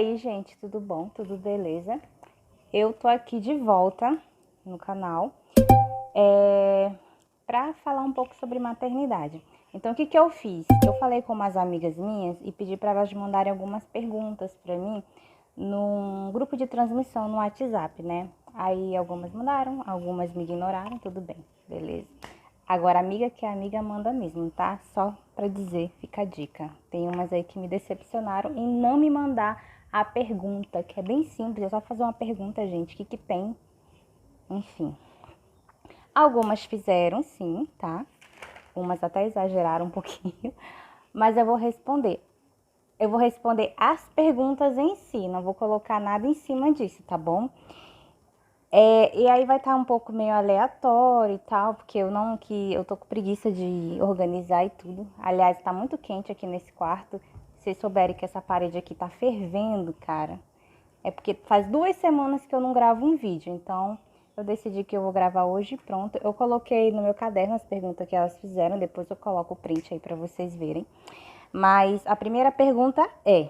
aí, gente, tudo bom? Tudo beleza? Eu tô aqui de volta no canal para falar um pouco sobre maternidade. Então, o que eu fiz? Eu falei com umas amigas minhas e pedi para elas mandarem algumas perguntas para mim num grupo de transmissão no WhatsApp, né? Aí algumas mandaram, algumas me ignoraram, tudo bem, beleza. Agora, amiga que é amiga manda mesmo, tá? Só pra dizer, fica a dica. Tem umas aí que me decepcionaram em não me mandar a pergunta, que é bem simples, é só fazer uma pergunta, gente, o que tem? Enfim. Algumas fizeram, sim, tá? Umas até exageraram um pouquinho, mas eu vou responder. Eu vou responder as perguntas em si, não vou colocar nada em cima disso, tá bom? E aí vai estar um pouco meio aleatório e tal, porque eu tô com preguiça de organizar e tudo. Aliás, tá muito quente aqui nesse quarto. Se vocês souberem que essa parede aqui tá fervendo, cara. É porque faz 2 semanas que eu não gravo um vídeo, então eu decidi que eu vou gravar hoje e pronto. Eu coloquei no meu caderno as perguntas que elas fizeram, depois eu coloco o print aí pra vocês verem. Mas a primeira pergunta é: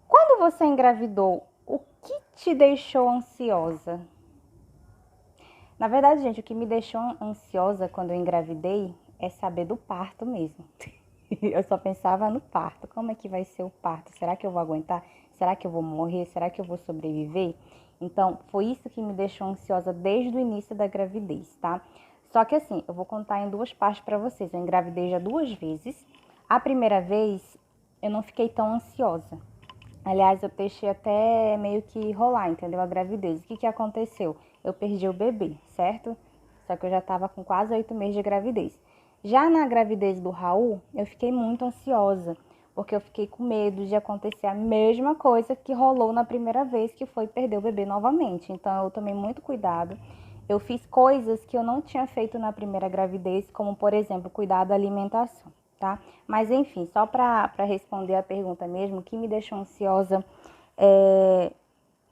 quando você engravidou, o que te deixou ansiosa? Na verdade, gente, o que me deixou ansiosa quando eu engravidei é saber do parto mesmo. Eu só pensava no parto. Como é que vai ser o parto? Será que eu vou aguentar? Será que eu vou morrer? Será que eu vou sobreviver? Então, foi isso que me deixou ansiosa desde o início da gravidez, tá? Só que assim, eu vou contar em duas partes pra vocês. Eu engravidei já 2 vezes. A primeira vez, eu não fiquei tão ansiosa. Aliás, eu deixei até meio que rolar, entendeu? A gravidez. O que aconteceu? Eu perdi o bebê, certo? Só que eu já tava com quase 8 meses de gravidez. Já na gravidez do Raul, eu fiquei muito ansiosa, porque eu fiquei com medo de acontecer a mesma coisa que rolou na primeira vez, que foi perder o bebê novamente. Então, eu tomei muito cuidado. Eu fiz coisas que eu não tinha feito na primeira gravidez, como, por exemplo, cuidar da alimentação, tá? Mas, enfim, só para responder a pergunta mesmo, o que me deixou ansiosa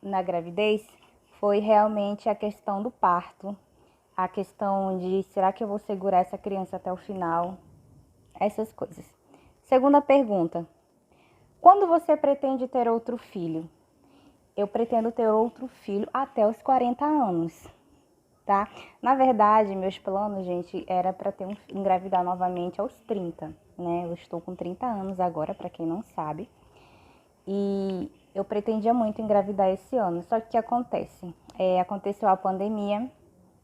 na gravidez foi realmente a questão do parto, a questão de será que eu vou segurar essa criança até o final, essas coisas. Segunda pergunta: quando você pretende ter outro filho? Eu pretendo ter outro filho até os 40 anos, tá? Na verdade, meus planos, gente, era para ter engravidar novamente aos 30, né? Eu estou com 30 anos agora, para quem não sabe. E eu pretendia muito engravidar esse ano. Só que o que acontece? Aconteceu a pandemia,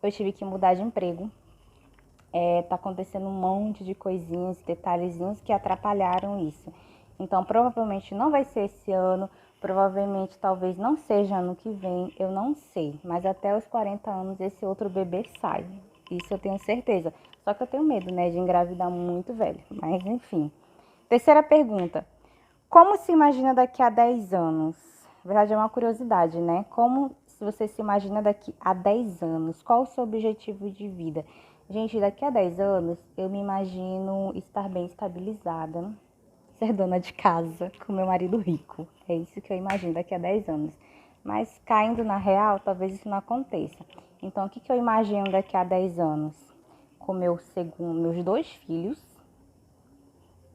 eu tive que mudar de emprego. Tá acontecendo um monte de coisinhas, detalhezinhos que atrapalharam isso. Então, provavelmente não vai ser esse ano, provavelmente talvez não seja ano que vem, eu não sei. Mas até os 40 anos esse outro bebê sai. Isso eu tenho certeza. Só que eu tenho medo, né, de engravidar muito velho. Mas enfim. Terceira pergunta: como se imagina daqui a 10 anos? Na verdade, é uma curiosidade, né? Como se você se imagina daqui a 10 anos? Qual o seu objetivo de vida? Gente, daqui a 10 anos, eu me imagino estar bem estabilizada, ser dona de casa, com meu marido rico. É isso que eu imagino daqui a 10 anos. Mas caindo na real, talvez isso não aconteça. Então, o que eu imagino daqui a 10 anos? Com meus 2 filhos,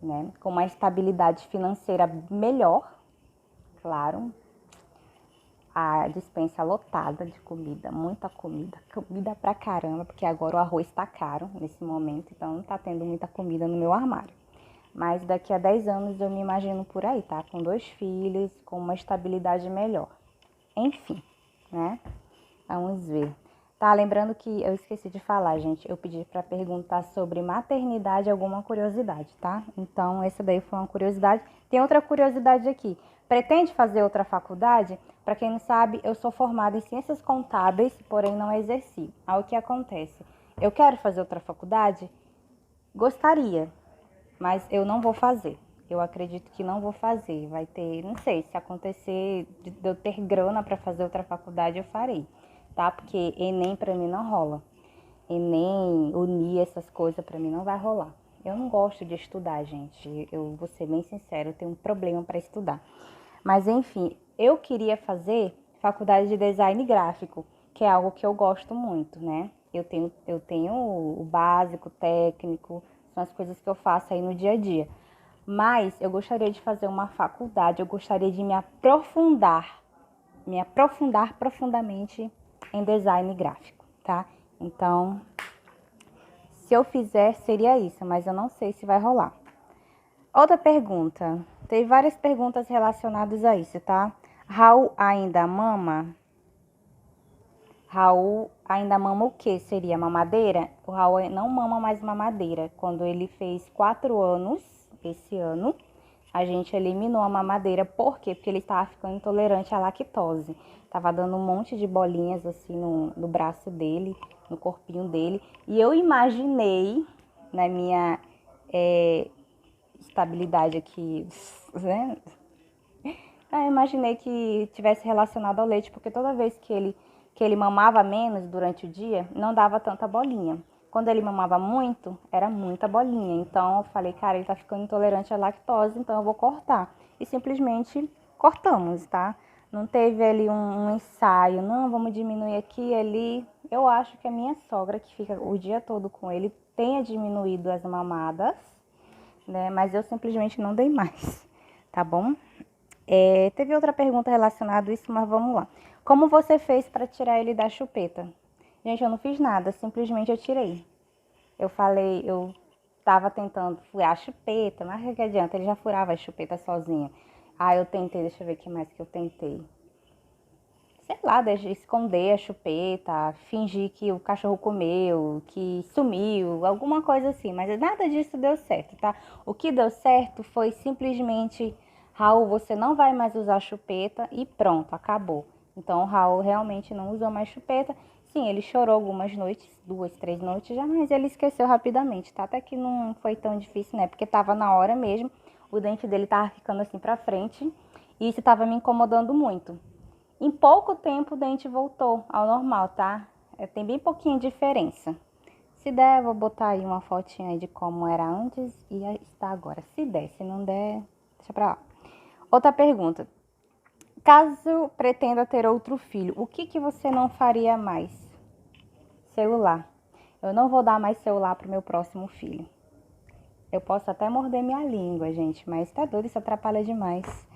né? Com uma estabilidade financeira melhor, claro. A despensa lotada de comida, muita comida, comida pra caramba, porque agora o arroz tá caro nesse momento, então não tá tendo muita comida no meu armário. Mas daqui a 10 anos eu me imagino por aí, tá? Com 2 filhos, com uma estabilidade melhor. Enfim, né? Vamos ver. Tá, lembrando que eu esqueci de falar, gente. Eu pedi pra perguntar sobre maternidade, alguma curiosidade, tá? Então, essa daí foi uma curiosidade. Tem outra curiosidade aqui. Pretende fazer outra faculdade? Para quem não sabe, eu sou formada em ciências contábeis, porém não exerci. Aí o que acontece? Eu quero fazer outra faculdade? Gostaria, mas eu não vou fazer. Eu acredito que não vou fazer. Vai ter, não sei, se acontecer de eu ter grana para fazer outra faculdade, eu farei, tá? Porque Enem para mim não rola. Enem, unir essas coisas para mim não vai rolar. Eu não gosto de estudar, gente. Eu vou ser bem sincera, eu tenho um problema para estudar. Mas enfim, eu queria fazer faculdade de design gráfico, que é algo que eu gosto muito, né? Eu tenho o básico, o técnico, são as coisas que eu faço aí no dia a dia. Mas eu gostaria de fazer uma faculdade, eu gostaria de me aprofundar profundamente em design gráfico, tá? Então, se eu fizer, seria isso, mas eu não sei se vai rolar. Outra pergunta. Tem várias perguntas relacionadas a isso, tá? Raul ainda mama? Raul ainda mama o que? Seria mamadeira? O Raul não mama mais mamadeira. Quando ele fez 4 anos, esse ano, a gente eliminou a mamadeira. Por quê? Porque ele estava ficando intolerante à lactose. Tava dando um monte de bolinhas assim no braço dele, no corpinho dele. E eu imaginei, na minha estabilidade aqui, né? Eu imaginei que tivesse relacionado ao leite, porque toda vez que ele mamava menos durante o dia, não dava tanta bolinha. Quando ele mamava muito, era muita bolinha. Então eu falei, cara, ele tá ficando intolerante à lactose, então eu vou cortar. E simplesmente cortamos, tá? Não teve ali um ensaio, não, vamos diminuir aqui e ali. Eu acho que a minha sogra, que fica o dia todo com ele, tenha diminuído as mamadas, né? Mas eu simplesmente não dei mais, tá bom? Teve outra pergunta relacionada a isso, mas vamos lá. Como você fez para tirar ele da chupeta? Gente, eu não fiz nada, simplesmente eu tirei. Eu falei, eu tava tentando furar a chupeta, mas o que adianta? Ele já furava a chupeta sozinho. Ah, eu tentei, deixa eu ver o que mais que eu tentei. Sei lá, esconder a chupeta, fingir que o cachorro comeu, que sumiu, alguma coisa assim. Mas nada disso deu certo, tá? O que deu certo foi simplesmente, Raul, você não vai mais usar chupeta e pronto, acabou. Então o Raul realmente não usou mais chupeta. Sim, ele chorou algumas noites, 2, 3 noites já, mas ele esqueceu rapidamente, tá? Até que não foi tão difícil, né? Porque tava na hora mesmo, o dente dele tava ficando assim pra frente e isso tava me incomodando muito. Em pouco tempo o dente voltou ao normal, tá? Tem bem pouquinha diferença. Se der, eu vou botar aí uma fotinha aí de como era antes e está agora. Se der, se não der, deixa pra lá. Outra pergunta. Caso pretenda ter outro filho, o que você não faria mais? Celular. Eu não vou dar mais celular pro meu próximo filho. Eu posso até morder minha língua, gente, mas tá doido, isso atrapalha demais.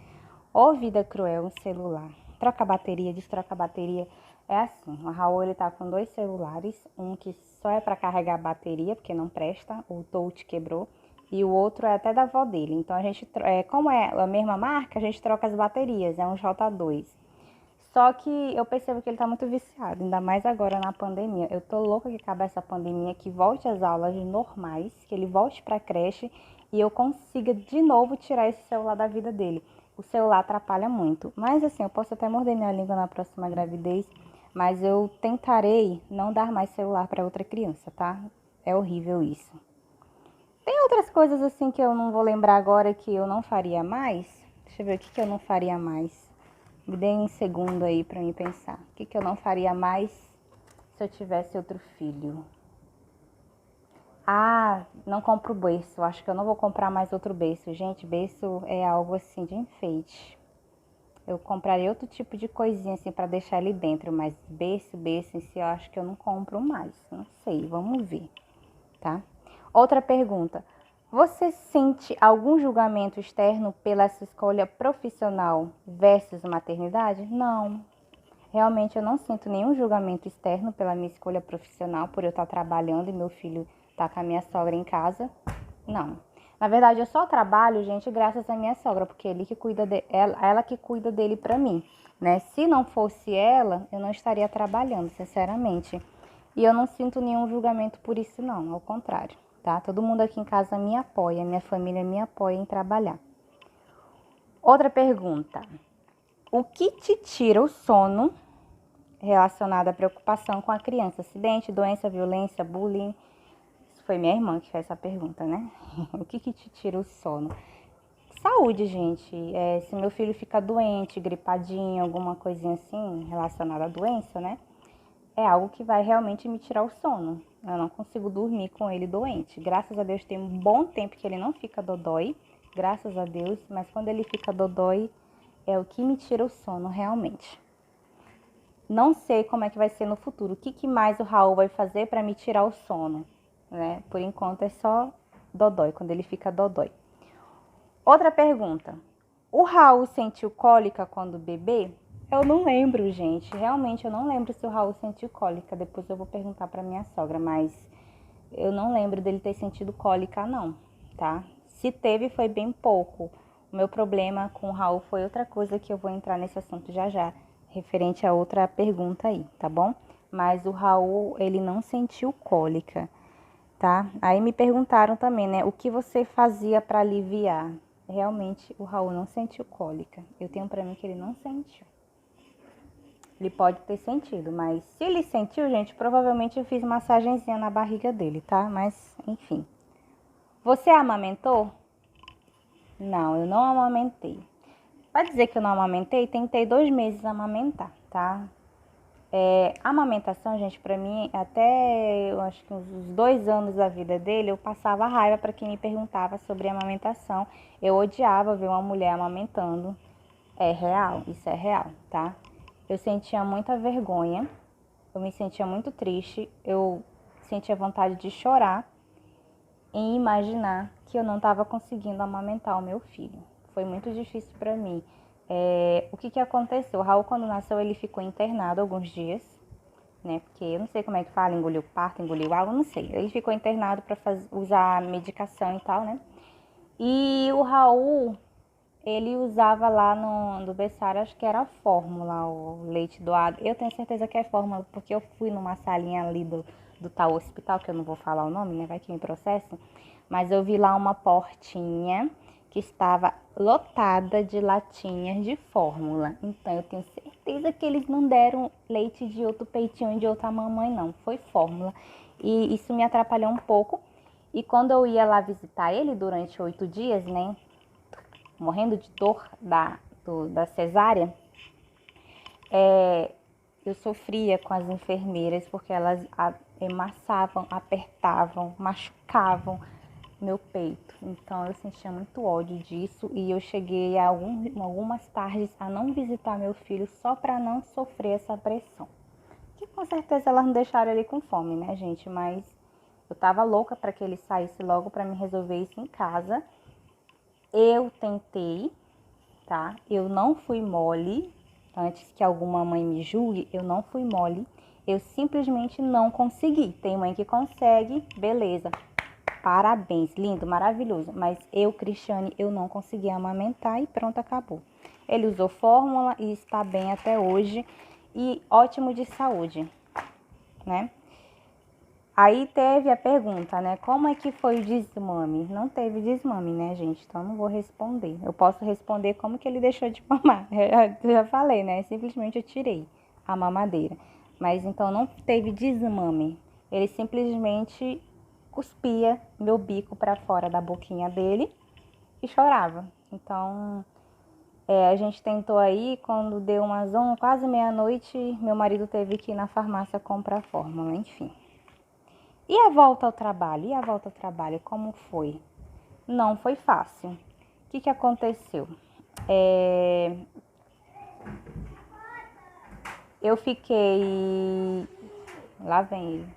Ô, vida cruel, um celular. Troca a bateria, destroca a bateria. É assim, o Raul ele tá com 2 celulares, um que só é para carregar a bateria, porque não presta, o touch quebrou, e o outro é até da avó dele. Então a gente, como é a mesma marca, a gente troca as baterias, é um J2. Só que eu percebo que ele tá muito viciado, ainda mais agora na pandemia. Eu tô louca que acabe essa pandemia, que volte às aulas normais, que ele volte pra creche e eu consiga de novo tirar esse celular da vida dele. O celular atrapalha muito. Mas assim, eu posso até morder minha língua na próxima gravidez, mas eu tentarei não dar mais celular para outra criança, tá? É horrível isso. Tem outras coisas assim que eu não vou lembrar agora que eu não faria mais? Deixa eu ver o que eu não faria mais. Me dê um segundo aí pra mim pensar. O que eu não faria mais se eu tivesse outro filho? Ah, não compro berço. Acho que eu não vou comprar mais outro berço. Gente, berço é algo assim de enfeite. Eu compraria outro tipo de coisinha assim pra deixar ele dentro, mas berço em si eu acho que eu não compro mais. Não sei, vamos ver, tá? Outra pergunta. Você sente algum julgamento externo pela sua escolha profissional versus maternidade? Não. Realmente eu não sinto nenhum julgamento externo pela minha escolha profissional, por eu estar trabalhando e meu filho estar com a minha sogra em casa. Não. Na verdade, eu só trabalho, gente, graças à minha sogra, porque ele que cuida ela que cuida dele pra mim, né? Se não fosse ela, eu não estaria trabalhando, sinceramente. E eu não sinto nenhum julgamento por isso, não, ao contrário, tá? Todo mundo aqui em casa me apoia, minha família me apoia em trabalhar. Outra pergunta. O que te tira o sono relacionado à preocupação com a criança? Acidente, doença, violência, bullying? Isso foi minha irmã que fez essa pergunta, né? O que te tira o sono? Saúde, gente. Se meu filho fica doente, gripadinho, alguma coisinha assim relacionada à doença, né? É algo que vai realmente me tirar o sono. Eu não consigo dormir com ele doente. Graças a Deus tem um bom tempo que ele não fica dodói, graças a Deus, mas quando ele fica dodói é o que me tira o sono realmente. Não sei como é que vai ser no futuro. O que mais o Raul vai fazer para me tirar o sono, né? Por enquanto é só dodói, quando ele fica dodói. Outra pergunta. O Raul sentiu cólica quando bebê? Eu não lembro, gente. Realmente eu não lembro se o Raul sentiu cólica. Depois eu vou perguntar para minha sogra, mas eu não lembro dele ter sentido cólica, não, tá? Se teve, foi bem pouco. O meu problema com o Raul foi outra coisa que eu vou entrar nesse assunto já já, referente a outra pergunta aí, tá bom? Mas o Raul, ele não sentiu cólica, tá? Aí me perguntaram também, né, o que você fazia para aliviar? Realmente, o Raul não sentiu cólica. Eu tenho para mim que ele não sentiu. Ele pode ter sentido, mas se ele sentiu, gente, provavelmente eu fiz massagenzinha na barriga dele, tá? Mas, enfim. Você amamentou? Não, eu não amamentei. Pra dizer que eu não amamentei, tentei 2 meses amamentar, tá? Amamentação, gente, pra mim, até eu acho que uns 2 anos da vida dele, eu passava raiva pra quem me perguntava sobre amamentação. Eu odiava ver uma mulher amamentando. É real, isso é real, tá? Eu sentia muita vergonha, eu me sentia muito triste, eu sentia vontade de chorar em imaginar que eu não estava conseguindo amamentar o meu filho. Foi muito difícil para mim. O que aconteceu? O Raul, quando nasceu, ele ficou internado alguns dias, né? Porque eu não sei como é que fala, engoliu parto, engoliu água, não sei. Ele ficou internado para usar medicação e tal, né? E o Raul, ele usava lá no berçário, acho que era a fórmula, o leite doado. Eu tenho certeza que é fórmula, porque eu fui numa salinha ali do tal hospital, que eu não vou falar o nome, né? Vai que me processam. Mas eu vi lá uma portinha que estava lotada de latinhas de fórmula. Então eu tenho certeza que eles não deram leite de outro peitinho de outra mamãe, não. Foi fórmula. E isso me atrapalhou um pouco. E quando eu ia lá visitar ele durante 8 dias, né? Morrendo de dor da cesárea, eu sofria com as enfermeiras porque elas amassavam, apertavam, machucavam meu peito. Então eu sentia muito ódio disso e eu cheguei algumas tardes a não visitar meu filho só para não sofrer essa pressão. Que com certeza elas não deixaram ele com fome, né, gente? Mas eu tava louca para que ele saísse logo para me resolver isso em casa. Eu tentei, tá? Eu não fui mole. Antes que alguma mãe me julgue, eu não fui mole. Eu simplesmente não consegui. Tem mãe que consegue, beleza. Parabéns, lindo, maravilhoso. Mas eu, Cristiane, eu não consegui amamentar e pronto, acabou. Ele usou fórmula e está bem até hoje. E ótimo de saúde, né? Aí teve a pergunta, né? Como é que foi o desmame? Não teve desmame, né, gente? Então não vou responder. Eu posso responder como que ele deixou de mamar. Eu já falei, né? Simplesmente eu tirei a mamadeira. Mas então não teve desmame. Ele simplesmente cuspia meu bico para fora da boquinha dele e chorava. Então a gente tentou aí, quando deu umas quase meia-noite, meu marido teve que ir na farmácia comprar fórmula, enfim. E a volta ao trabalho? E a volta ao trabalho, como foi? Não foi fácil. O que aconteceu? Eu fiquei... Lá vem ele.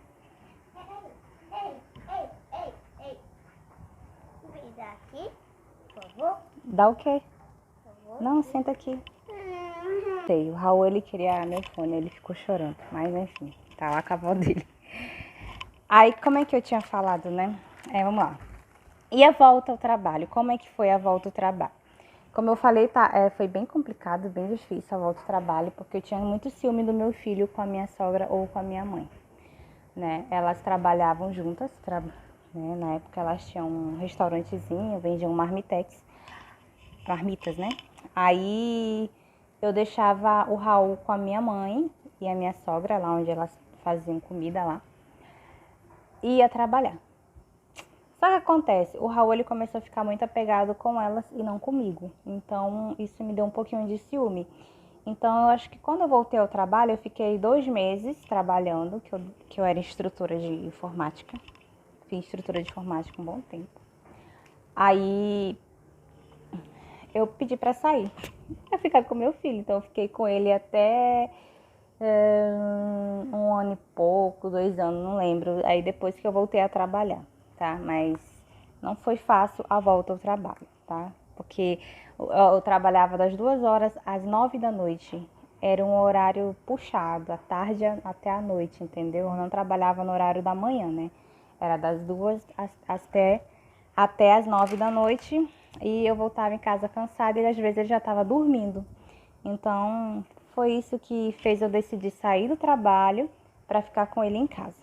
Dá aqui, por favor. Dá o quê? Não, senta aqui. Sei, o Raul, ele queria meu fone, ele ficou chorando. Mas enfim, tá lá com a avó dele. Aí, como é que eu tinha falado, né? Vamos lá. E a volta ao trabalho? Como é que foi a volta ao trabalho? Como eu falei, foi bem complicado, bem difícil a volta ao trabalho, porque eu tinha muito ciúme do meu filho com a minha sogra ou com a minha mãe, né? Elas trabalhavam juntas, né? Na época elas tinham um restaurantezinho, vendiam marmitas, né? Aí eu deixava o Raul com a minha mãe e a minha sogra, lá onde elas faziam comida lá, e ia trabalhar. Só que acontece, o Raul ele começou a ficar muito apegado com elas e não comigo. Então, isso me deu um pouquinho de ciúme. Então, eu acho que quando eu voltei ao trabalho, eu fiquei 2 meses trabalhando, que eu era instrutora de informática. Fui instrutora de informática um bom tempo. Aí, eu pedi pra sair, pra ficar com meu filho. Então, eu fiquei com ele até 1 ano e pouco, 2 anos, não lembro. Aí, depois que eu voltei a trabalhar, tá? Mas não foi fácil a volta ao trabalho, tá? porque eu trabalhava das 2 horas às 9 da noite. Era um horário puxado, à tarde até a noite, entendeu? Eu não trabalhava no horário da manhã, né? Era das 2 até as 9 da noite e eu voltava em casa cansada e às vezes ele já estava dormindo. Então, foi isso que fez eu decidir sair do trabalho para ficar com ele em casa,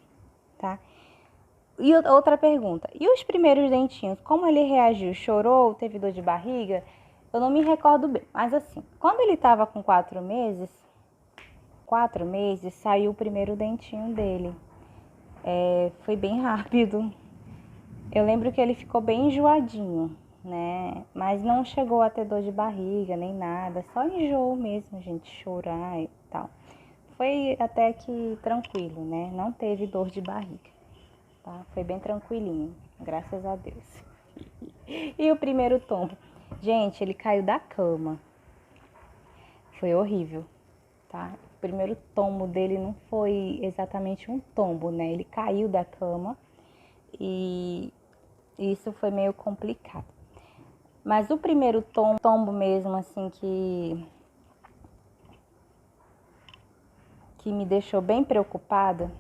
tá? E outra pergunta, e os primeiros dentinhos, como ele reagiu? Chorou? Teve dor de barriga? Eu não me recordo bem, mas assim, quando ele estava com 4 meses, saiu o primeiro dentinho dele. Foi bem rápido. Eu lembro que ele ficou bem enjoadinho, né? Mas não chegou a ter dor de barriga nem nada, só enjoo mesmo, gente, chorar e tal. Foi até que tranquilo, né? Não teve dor de barriga, tá? Foi bem tranquilinho, graças a Deus. E o primeiro tombo? Gente, ele caiu da cama. Foi horrível, tá? O primeiro tombo dele não foi exatamente um tombo, né? Ele caiu da cama e isso foi meio complicado. Mas o primeiro tombo mesmo, assim, que me deixou bem preocupada,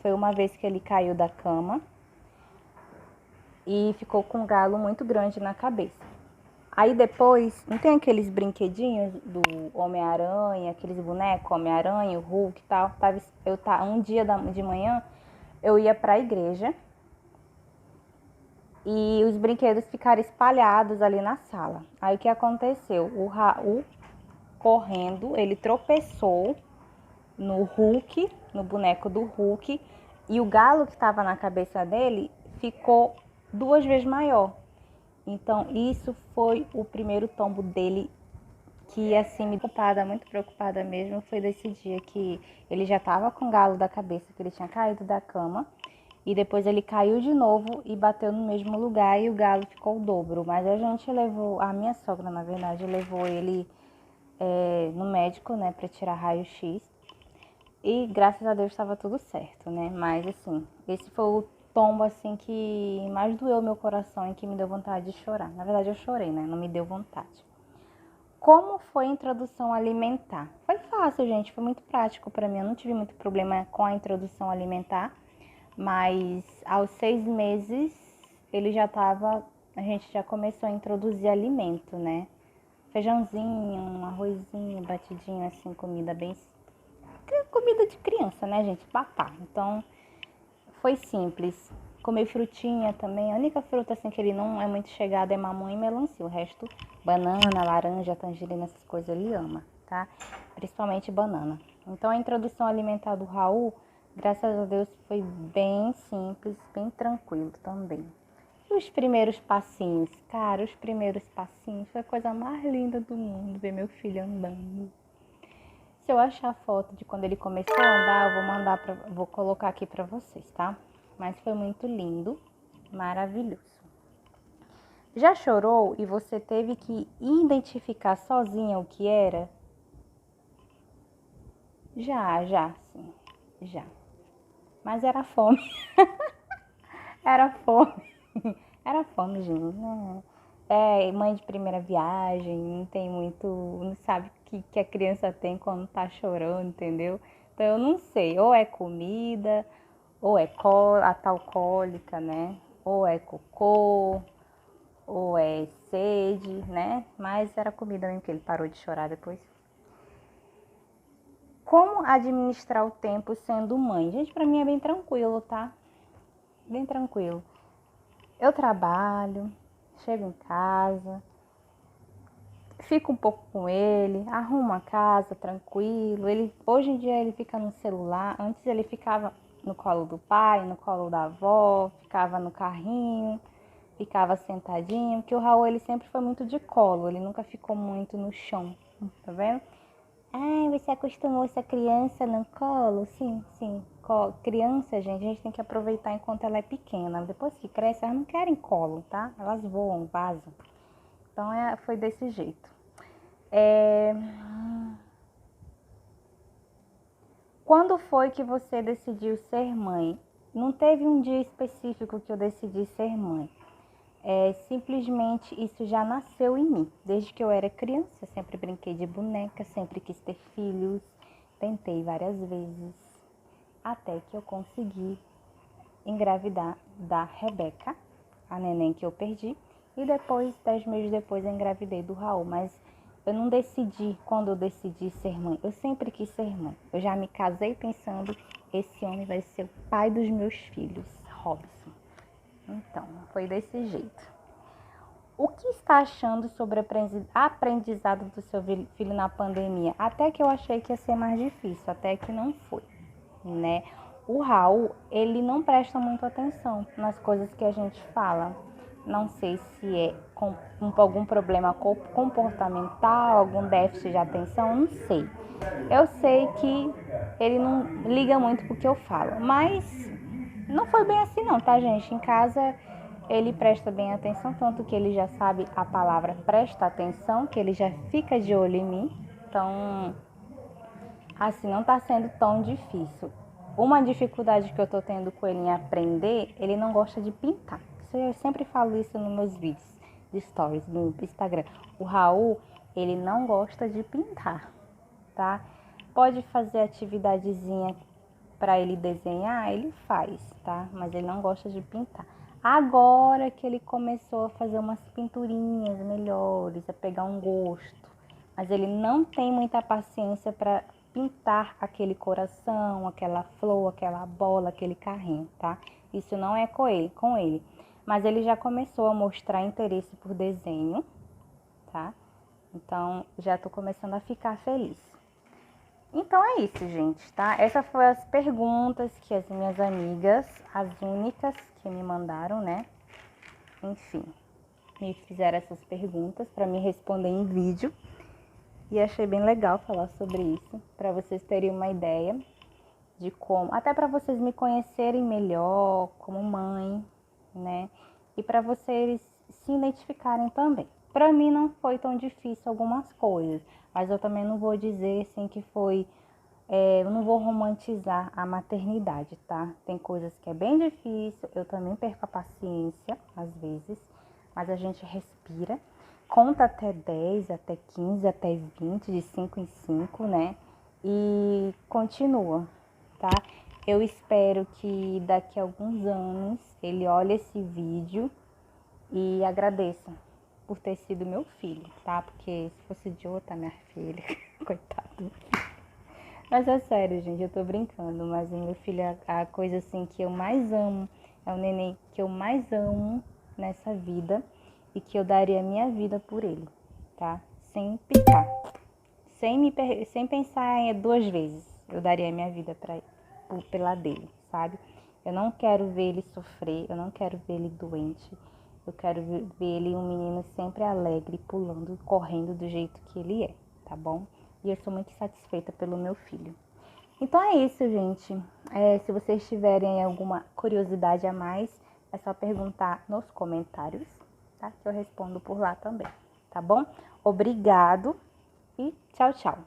foi uma vez que ele caiu da cama e ficou com um galo muito grande na cabeça. Aí depois, não tem aqueles brinquedinhos do Homem-Aranha, aqueles bonecos, Homem-Aranha, o Hulk e tal? Um dia de manhã, eu ia pra igreja e os brinquedos ficaram espalhados ali na sala. Aí o que aconteceu? O Raul, correndo, ele tropeçou no Hulk, no boneco do Hulk, e o galo que estava na cabeça dele ficou 2 vezes maior. Então, isso foi o primeiro tombo dele que, assim, muito preocupada mesmo, foi desse dia que ele já estava com o galo da cabeça, que ele tinha caído da cama, e depois ele caiu de novo e bateu no mesmo lugar e o galo ficou o dobro. Mas a gente levou, a minha sogra, na verdade, levou ele no médico, né, para tirar raio-x. E graças a Deus estava tudo certo, né? Mas assim, esse foi o tombo assim que mais doeu meu coração e que me deu vontade de chorar. Na verdade eu chorei, né? Não me deu vontade. Como foi a introdução alimentar? Foi fácil, gente, foi muito prático para mim. Eu não tive muito problema com a introdução alimentar, mas aos 6 meses ele já tava, a gente já começou a introduzir alimento, né? Feijãozinho, um arrozinho, batidinho assim, comida de criança, né, gente? Papá. Então, foi simples. Comer frutinha também. A única fruta assim que ele não é muito chegado é mamão e melancia. O resto, banana, laranja, tangerina, essas coisas ele ama, tá? Principalmente banana. Então, a introdução alimentar do Raul, graças a Deus, foi bem simples, bem tranquilo também. E os primeiros passinhos? Cara, os primeiros passinhos foi a coisa mais linda do mundo, ver meu filho andando. Se eu achar a foto de quando ele começou a andar, eu vou vou colocar aqui pra vocês, tá? Mas foi muito lindo, maravilhoso. Já chorou e você teve que identificar sozinha o que era? Já, sim, já. Mas era fome. Era fome. Era fome, gente, né? Mãe de primeira viagem, não tem muito, não sabe o que a criança tem quando tá chorando, entendeu? Então eu não sei, ou é comida, ou é a tal cólica, né? Ou é cocô, ou é sede, né? Mas era comida mesmo que ele parou de chorar depois. Como administrar o tempo sendo mãe? Gente, pra mim é bem tranquilo, tá? Bem tranquilo. Eu trabalho, chego em casa, fico um pouco com ele, arrumo a casa tranquilo. Hoje em dia ele fica no celular. Antes ele ficava no colo do pai, no colo da avó, ficava no carrinho, ficava sentadinho, porque o Raul ele sempre foi muito de colo, ele nunca ficou muito no chão, tá vendo? Ai, você acostumou essa criança no colo? Sim, sim. Criança, gente, a gente tem que aproveitar enquanto ela é pequena. Depois que cresce, elas não querem colo, tá? Elas voam, vazam. Então foi desse jeito. Quando foi que você decidiu ser mãe? Não teve um dia específico que eu decidi ser mãe. Simplesmente isso já nasceu em mim. Desde que eu era criança, eu sempre brinquei de boneca, sempre quis ter filhos, tentei várias vezes, até que eu consegui engravidar da Rebeca, a neném que eu perdi, e depois, 10 meses depois, eu engravidei do Raul. Mas eu não decidi quando eu decidi ser mãe, eu sempre quis ser mãe. Eu já me casei pensando, esse homem vai ser o pai dos meus filhos, Robson. Então, foi desse jeito. O que está achando sobre o aprendizado do seu filho na pandemia? Até que eu achei que ia ser mais difícil, até que não foi, né? O Raul, ele não presta muito atenção nas coisas que a gente fala. Não sei se é algum problema comportamental, algum déficit de atenção, não sei. Eu sei que ele não liga muito pro que eu falo, mas não foi bem assim não, tá, gente? Em casa ele presta bem atenção, tanto que ele já sabe a palavra presta atenção, que ele já fica de olho em mim. Então, assim, não tá sendo tão difícil. Uma dificuldade que eu tô tendo com ele em aprender, ele não gosta de pintar. Eu sempre falo isso nos meus vídeos de stories no Instagram. O Raul, ele não gosta de pintar, tá? Pode fazer atividadezinha para ele desenhar, ele faz, tá? Mas ele não gosta de pintar. Agora que ele começou a fazer umas pinturinhas melhores, a pegar um gosto, mas ele não tem muita paciência para pintar aquele coração, aquela flor, aquela bola, aquele carrinho, tá? Isso não é com ele. Mas ele já começou a mostrar interesse por desenho, tá? Então, já tô começando a ficar feliz. Então é isso, gente, tá? Essas foram as perguntas que as minhas amigas, as únicas que me mandaram, né? Enfim, me fizeram essas perguntas para me responder em vídeo. E achei bem legal falar sobre isso, para vocês terem uma ideia de como, até para vocês me conhecerem melhor como mãe, né? E para vocês se identificarem também. Para mim não foi tão difícil algumas coisas, mas eu também não vou dizer assim que foi, eu não vou romantizar a maternidade, tá? Tem coisas que é bem difícil, eu também perco a paciência às vezes, mas a gente respira, conta até 10, até 15, até 20, de 5 em 5, né? E continua, tá? Eu espero que daqui a alguns anos ele olhe esse vídeo e agradeça por ter sido meu filho, tá? Porque se fosse de outra, minha filha, coitado. Mas é sério, gente, eu tô brincando, mas o meu filho é a coisa assim que eu mais amo, é o neném que eu mais amo nessa vida e que eu daria a minha vida por ele, tá? Sem picar, sem pensar em 2 vezes, eu daria a minha vida pela dele, sabe? Eu não quero ver ele sofrer, eu não quero ver ele doente, eu quero ver ele um menino sempre alegre, pulando, correndo do jeito que ele é, tá bom? E eu sou muito satisfeita pelo meu filho. Então é isso, gente. Se vocês tiverem alguma curiosidade a mais, é só perguntar nos comentários, tá? Que eu respondo por lá também, tá bom? Obrigado e tchau, tchau.